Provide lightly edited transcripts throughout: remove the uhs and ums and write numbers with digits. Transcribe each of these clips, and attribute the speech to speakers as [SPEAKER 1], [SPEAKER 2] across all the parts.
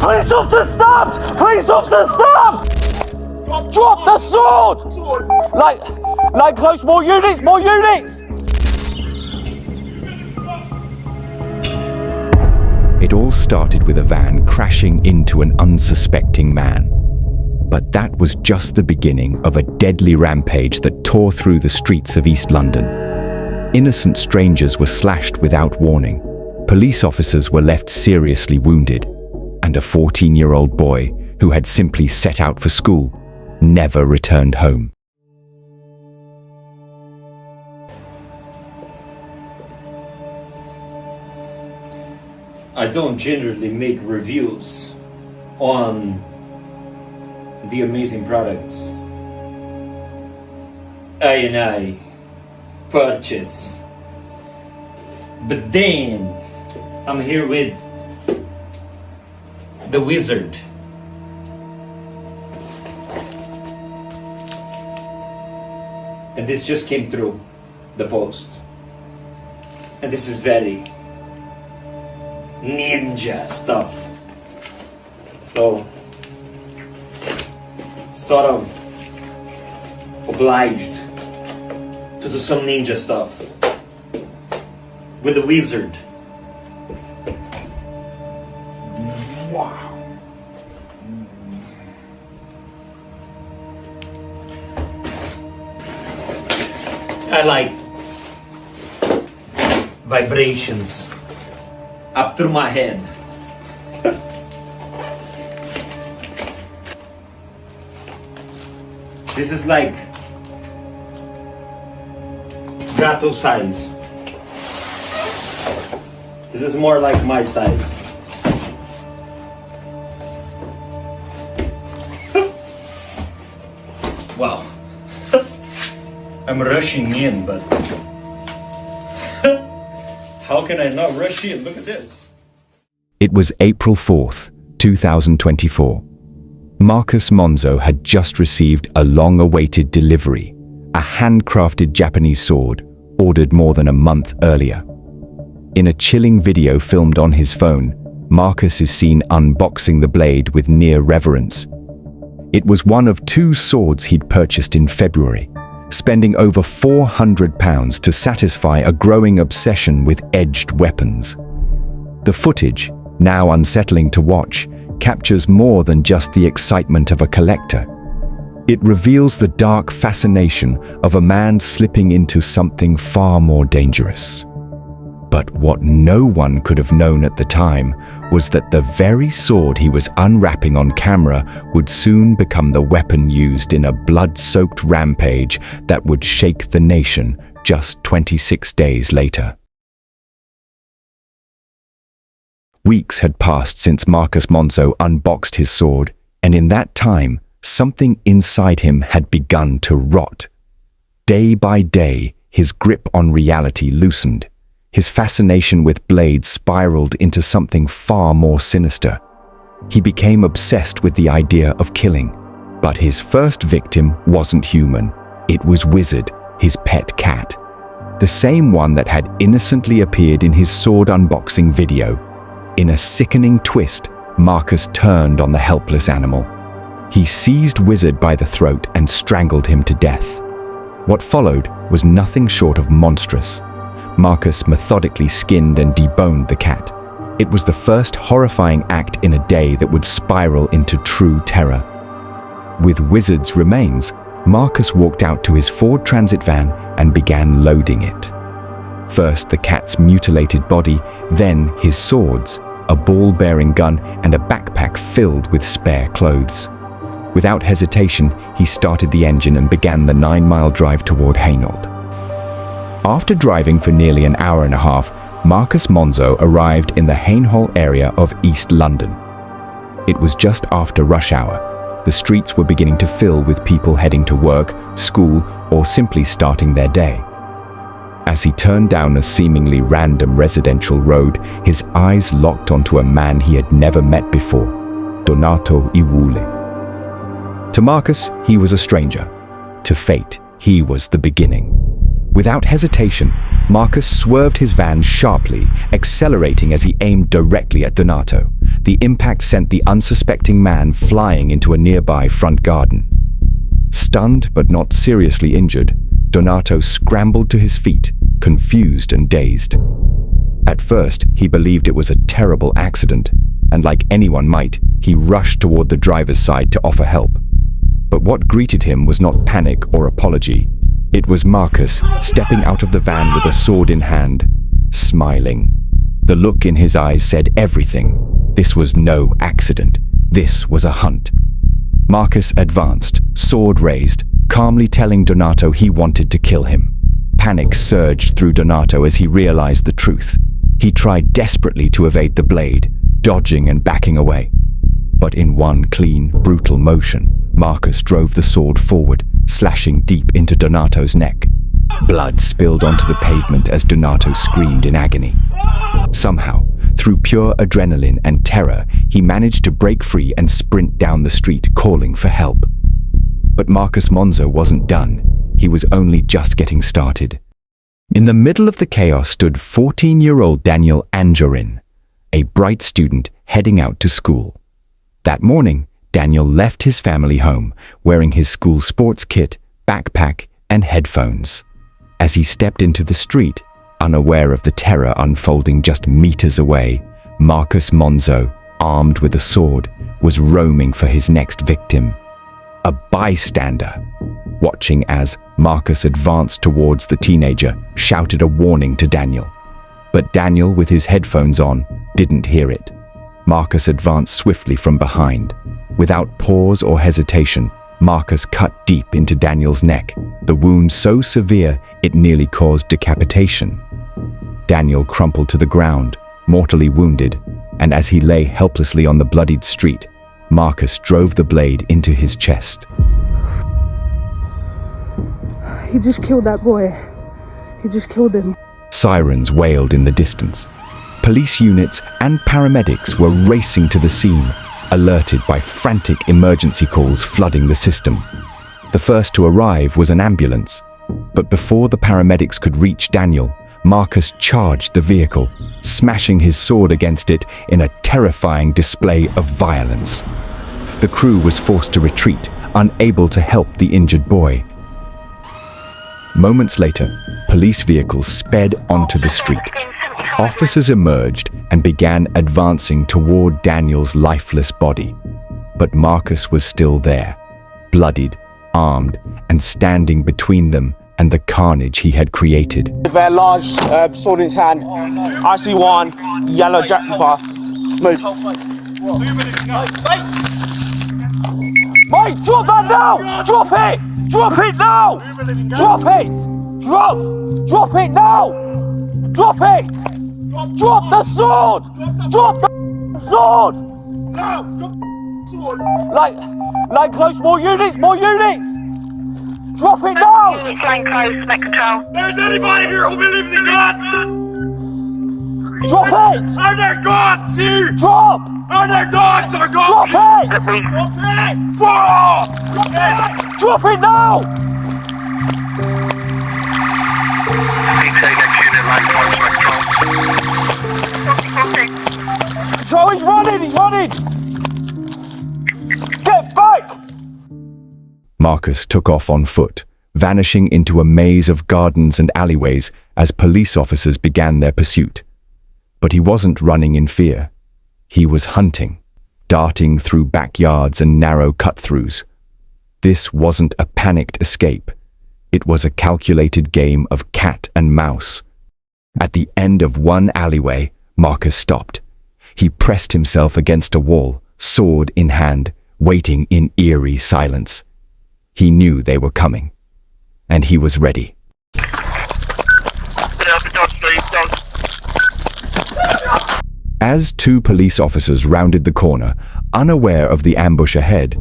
[SPEAKER 1] Police officer stopped! Police officer stopped! Drop the sword! Like close, more units, more units!
[SPEAKER 2] It all started with a van crashing into an unsuspecting man. But that was just the beginning of a deadly rampage that tore through the streets of East London. Innocent strangers were slashed without warning. Police officers were left seriously wounded. And a 14-year-old boy who had simply set out for school never returned home.
[SPEAKER 3] I don't generally make reviews on the amazing products I purchase. But then I'm here with the wizard. And this just came through the post. And this is very ninja stuff. So, sort of obliged to do some ninja stuff with the wizard. Wow. I like vibrations up through my head. This is like gato size. This is more like my size. Wow. I'm rushing in, but how can I not rush in? Look at this.
[SPEAKER 2] It was April 4th, 2024. Marcus Monzo had just received a long-awaited delivery, a handcrafted Japanese sword ordered more than a month earlier. In a chilling video filmed on his phone, Marcus is seen unboxing the blade with near reverence. It was one of 2 swords he'd purchased in February, spending over £400 to satisfy a growing obsession with edged weapons. The footage, now unsettling to watch, captures more than just the excitement of a collector. It reveals the dark fascination of a man slipping into something far more dangerous. But what no one could have known at the time was that the very sword he was unwrapping on camera would soon become the weapon used in a blood-soaked rampage that would shake the nation just 26 days later. Weeks had passed since Marcus Monzo unboxed his sword, and in that time, something inside him had begun to rot. Day by day, his grip on reality loosened. His fascination with blades spiraled into something far more sinister. He became obsessed with the idea of killing. But his first victim wasn't human. It was Wizard, his pet cat. The same one that had innocently appeared in his sword unboxing video. In a sickening twist, Marcus turned on the helpless animal. He seized Wizard by the throat and strangled him to death. What followed was nothing short of monstrous. Marcus methodically skinned and deboned the cat. It was the first horrifying act in a day that would spiral into true terror. With Wizard's remains, Marcus walked out to his Ford Transit van and began loading it. First the cat's mutilated body, then his swords, a ball-bearing gun, and a backpack filled with spare clothes. Without hesitation, he started the engine and began the 9-mile drive toward Hainault. After driving for nearly an hour and a half, Marcus Monzo arrived in the Hainault area of East London. It was just after rush hour. The streets were beginning to fill with people heading to work, school, or simply starting their day. As he turned down a seemingly random residential road, his eyes locked onto a man he had never met before, Donato Iwule. To Marcus, he was a stranger. To fate, he was the beginning. Without hesitation, Marcus swerved his van sharply, accelerating as he aimed directly at Donato. the impact sent the unsuspecting man flying into a nearby front garden. Stunned but not seriously injured, Donato scrambled to his feet, confused and dazed. At first, he believed it was a terrible accident, and like anyone might, he rushed toward the driver's side to offer help. But what greeted him was not panic or apology. It was Marcus stepping out of the van with a sword in hand, smiling. The look in his eyes said everything. This was no accident. This was a hunt. Marcus advanced, sword raised, calmly telling Donato he wanted to kill him. Panic surged through Donato as he realized the truth. He tried desperately to evade the blade, dodging and backing away. But in one clean, brutal motion, Marcus drove the sword forward, slashing deep into Donato's neck. Blood spilled onto the pavement as Donato screamed in agony. Somehow, through pure adrenaline and terror, he managed to break free and sprint down the street, calling for help. But Marcus Monzo wasn't done. He was only just getting started. In the middle of the chaos stood 14-year-old Daniel Anjorin, a bright student heading out to school. That morning, Daniel left his family home, wearing his school sports kit, backpack, and headphones. As he stepped into the street, unaware of the terror unfolding just meters away, Marcus Monzo, armed with a sword, was roaming for his next victim. A bystander, watching as Marcus advanced towards the teenager, shouted a warning to Daniel. But Daniel, with his headphones on, didn't hear it. Marcus advanced swiftly from behind. Without pause or hesitation, Marcus cut deep into Daniel's neck, the wound so severe it nearly caused decapitation. Daniel crumpled to the ground, mortally wounded, and as he lay helplessly on the bloodied street, Marcus drove the blade into his chest.
[SPEAKER 4] He just killed that boy. He just killed him.
[SPEAKER 2] Sirens wailed in the distance. Police units and paramedics were racing to the scene, alerted by frantic emergency calls flooding the system. The first to arrive was an ambulance, but before the paramedics could reach Daniel, Marcus charged the vehicle, smashing his sword against it in a terrifying display of violence. The crew was forced to retreat, unable to help the injured boy. Moments later, police vehicles sped onto the street. Officers emerged and began advancing toward Daniel's lifeless body. But Marcus was still there, bloodied, armed, and standing between them and the carnage he had created.
[SPEAKER 5] With a large sword in his hand, I see one yellow jumper. Move.
[SPEAKER 1] Mate, drop that now! Drop it! Drop it now! Drop it! Drop it now! Drop it! Drop the sword! Drop the sword!
[SPEAKER 5] No! Drop the sword!
[SPEAKER 1] Line close, more units! Drop it now!
[SPEAKER 6] Units line close, met control.
[SPEAKER 5] There's anybody here who believes in God?
[SPEAKER 1] Drop it!
[SPEAKER 5] Are there gods here?
[SPEAKER 1] Drop!
[SPEAKER 5] Are there gods or gods?
[SPEAKER 1] Drop it!
[SPEAKER 5] Drop it! Fall! Drop it!
[SPEAKER 1] Drop it now! So he's running! Get back!
[SPEAKER 2] Marcus took off on foot, vanishing into a maze of gardens and alleyways as police officers began their pursuit. But he wasn't running in fear. He was hunting, darting through backyards and narrow cut-throughs. This wasn't a panicked escape. It was a calculated game of cat and mouse. At the end of one alleyway, Marcus stopped. He pressed himself against a wall, sword in hand, waiting in eerie silence. He knew they were coming, and he was ready. As two police officers rounded the corner, unaware of the ambush ahead,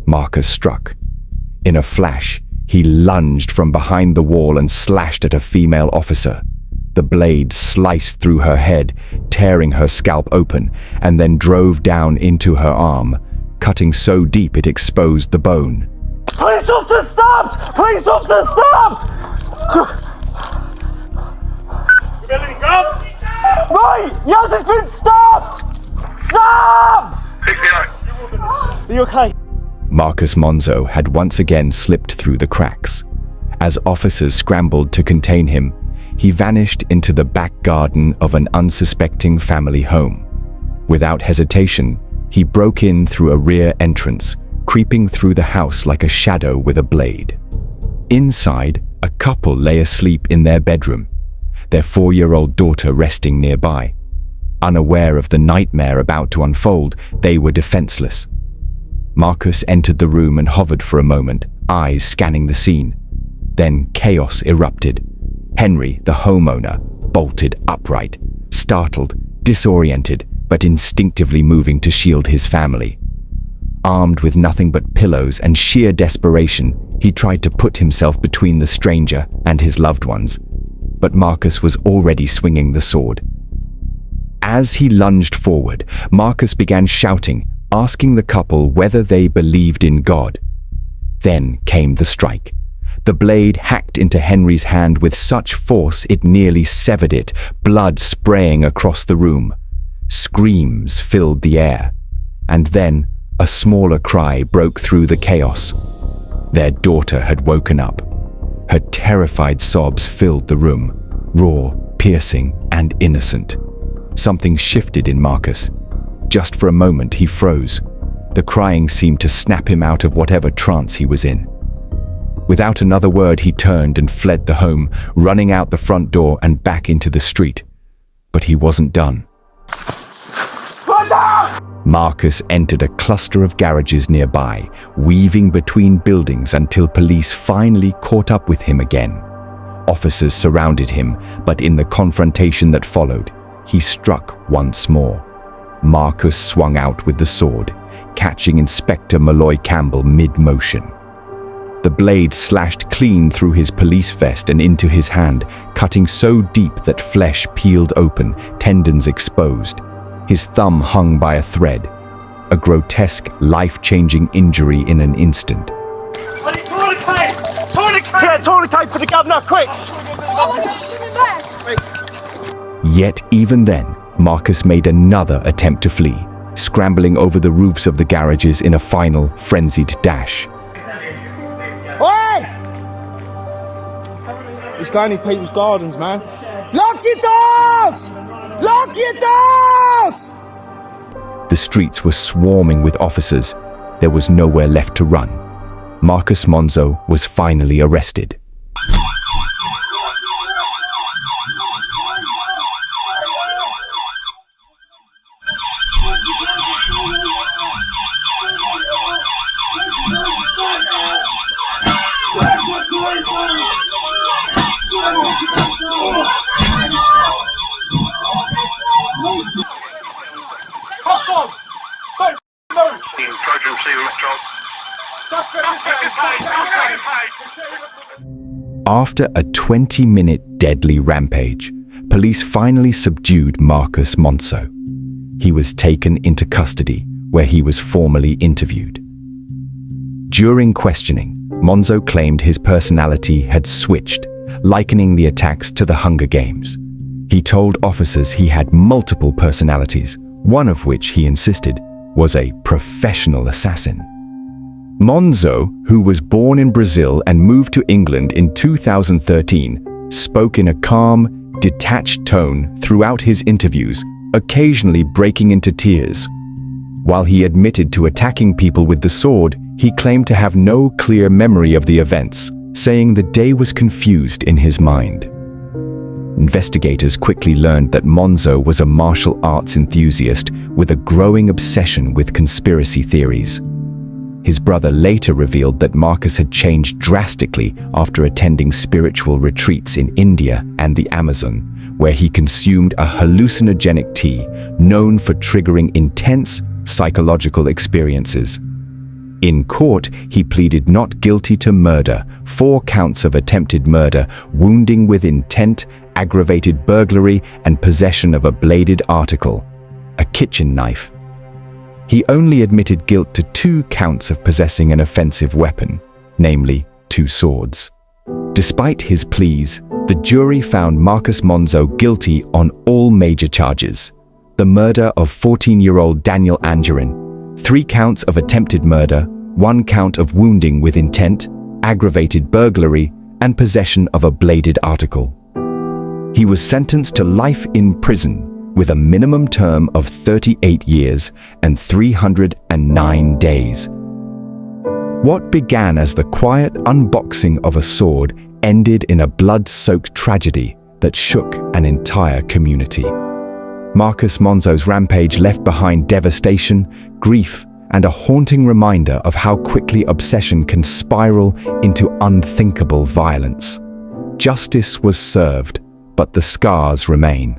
[SPEAKER 2] Marcus struck. In a flash, he lunged from behind the wall and slashed at a female officer. The blade sliced through her head, tearing her scalp open, and then drove down into her arm, cutting so deep it exposed the bone.
[SPEAKER 1] Police officer stopped! Police officer stopped!
[SPEAKER 5] Building up!
[SPEAKER 1] Right! Yaz has been stopped! Sam!
[SPEAKER 6] Are
[SPEAKER 1] you okay?
[SPEAKER 2] Marcus Monzo had once again slipped through the cracks. As officers scrambled to contain him, he vanished into the back garden of an unsuspecting family home. Without hesitation, he broke in through a rear entrance, creeping through the house like a shadow with a blade. Inside, a couple lay asleep in their bedroom, their 4-year-old daughter resting nearby. Unaware of the nightmare about to unfold, they were defenseless. Marcus entered the room and hovered for a moment, eyes scanning the scene. Then chaos erupted. Henry, the homeowner, bolted upright, startled, disoriented, but instinctively moving to shield his family. Armed with nothing but pillows and sheer desperation, he tried to put himself between the stranger and his loved ones. But Marcus was already swinging the sword. As he lunged forward, Marcus began shouting, asking the couple whether they believed in God. Then came the strike. The blade hacked into Henry's hand with such force it nearly severed it, blood spraying across the room. Screams filled the air. And then a smaller cry broke through the chaos. Their daughter had woken up. Her terrified sobs filled the room, raw, piercing, and innocent. Something shifted in Marcus. Just for a moment he froze. The crying seemed to snap him out of whatever trance he was in. Without another word, he turned and fled the home, running out the front door and back into the street. But he wasn't done. Marcus entered a cluster of garages nearby, weaving between buildings until police finally caught up with him again. Officers surrounded him, but in the confrontation that followed, he struck once more. Marcus swung out with the sword, catching Inspector Malloy Campbell mid-motion. The blade slashed clean through his police vest and into his hand, cutting so deep that flesh peeled open, tendons exposed. His thumb hung by a thread, a grotesque, life-changing injury in an instant.
[SPEAKER 1] Tourniquet! Yeah, tourniquet for the governor, quick!
[SPEAKER 2] Yet even then, Marcus made another attempt to flee, scrambling over the roofs of the garages in a final, frenzied dash.
[SPEAKER 5] Oi! He's going in people's gardens, man. Lock your doors! Lock your doors!
[SPEAKER 2] The streets were swarming with officers. There was nowhere left to run. Marcus Monzo was finally arrested. After a 20-minute deadly rampage, police finally subdued Marcus Monzo. He was taken into custody, where he was formally interviewed. During questioning, Monzo claimed his personality had switched, likening the attacks to the Hunger Games. He told officers he had multiple personalities, one of which, he insisted, was a professional assassin. Monzo, who was born in Brazil and moved to England in 2013, spoke in a calm, detached tone throughout his interviews, occasionally breaking into tears. While he admitted to attacking people with the sword, he claimed to have no clear memory of the events, saying the day was confused in his mind. Investigators quickly learned that Monzo was a martial arts enthusiast with a growing obsession with conspiracy theories. His brother later revealed that Marcus had changed drastically after attending spiritual retreats in India and the Amazon, where he consumed a hallucinogenic tea known for triggering intense psychological experiences. In court, he pleaded not guilty to murder, 4 counts of attempted murder, wounding with intent, aggravated burglary, and possession of a bladed article, a kitchen knife. He only admitted guilt to 2 counts of possessing an offensive weapon, namely 2 swords. Despite his pleas, the jury found Marcus Monzo guilty on all major charges. the murder of 14-year-old Daniel Anjorin, 3 counts of attempted murder, 1 count of wounding with intent, aggravated burglary, and possession of a bladed article. He was sentenced to life in prison with a minimum term of 38 years and 309 days. What began as the quiet unboxing of a sword ended in a blood-soaked tragedy that shook an entire community. Marcus Monzo's Rampage left behind devastation, grief, and a haunting reminder of how quickly obsession can spiral into unthinkable violence. Justice was served, but the scars remain.